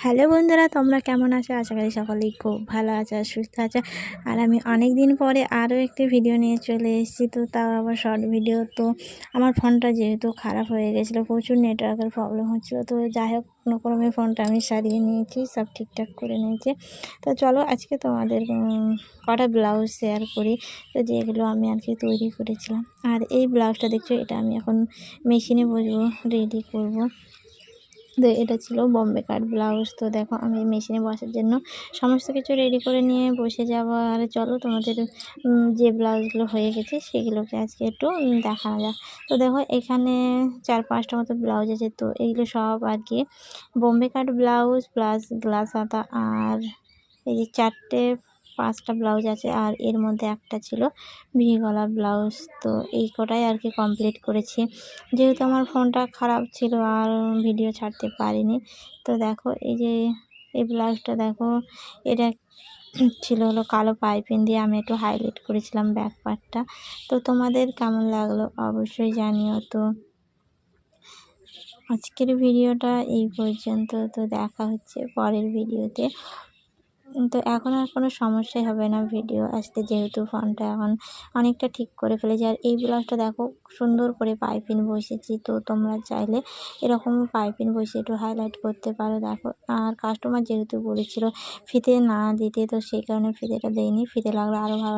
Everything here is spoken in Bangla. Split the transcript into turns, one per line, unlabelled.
হ্যালো বন্ধুরা, তোমরা কেমন আছো? আশা করি সকলেই খুব ভালো আছো আর সুস্থ আছো। আর আমি অনেক দিন পরে আরও একটি ভিডিও নিয়ে চলে এসেছি, তো তাও আবার শর্ট ভিডিও। তো আমার ফোনটা যেহেতু খারাপ হয়ে গেছিলো, প্রচুর নেটওয়ার্কের প্রবলেম হচ্ছিলো, তো যাই হোক কোনোক্রমে ফোনটা আমি সারিয়ে নিয়েছি, সব ঠিকঠাক করে নিয়েছি। তো চলো আজকে তোমাদের কটা ব্লাউজ শেয়ার করি, তো যেগুলো আমি আর কি তৈরি করেছিলাম। আর এই ব্লাউজটা দেখছো, এটা আমি এখন মেশিনে বসবো, রেডি করব। তো এটা ছিল বম্বে কাট ব্লাউজ। তো দেখো আমি মেশিনে বসার জন্য সমস্ত কিছু রেডি করে নিয়ে বসে যাবো। আর চলো তোমাদের যে ব্লাউজগুলো হয়ে গেছে সেগুলোকে আজকে একটু দেখানো যাক। তো দেখো এখানে 4-5টা মতো ব্লাউজ আছে, তো এইগুলো সব আর কি বম্বে কাট ব্লাউজ প্লাস গ্লাস হাতা। আর এই যে 4-5টা ব্লাউজ আছে, আর এর মধ্যে একটা ছিল ভি গলা ব্লাউজ। তো এই কটাই আর কি কমপ্লিট করেছি, যেহেতু আমার ফোনটা খারাপ ছিল আর ভিডিও ছাড়তে পারিনি। তো দেখো এই যে এই ব্লাউজটা দেখো, এটা ছিল হলো কালো পাইপিং দিয়ে আমি একটু হাইলাইট করেছিলাম ব্যাক পার্টটা। তো তোমাদের কেমন লাগলো অবশ্যই জানিও। তো আজকের ভিডিওটা এই পর্যন্ত, তো দেখা হচ্ছে পরের ভিডিওতে। তো এখন আর কোনো সমস্যাই হবে না ভিডিও আসতে, যেহেতু ফোনটা এখন অনেকটা ঠিক করে ফেলেছি। আর এই ব্লাউজটা দেখো সুন্দর করে পাইপিং বসেছি, তো তোমরা চাইলে এরকম পাইপিং বসিয়ে একটু হাইলাইট করতে পারো। দেখো আর কাস্টমার যেহেতু বলেছিল ফিতে না দিতে, তো সেই কারণে ফিতেটা দেয়নি, ফিতে লাগলে আরও ভালো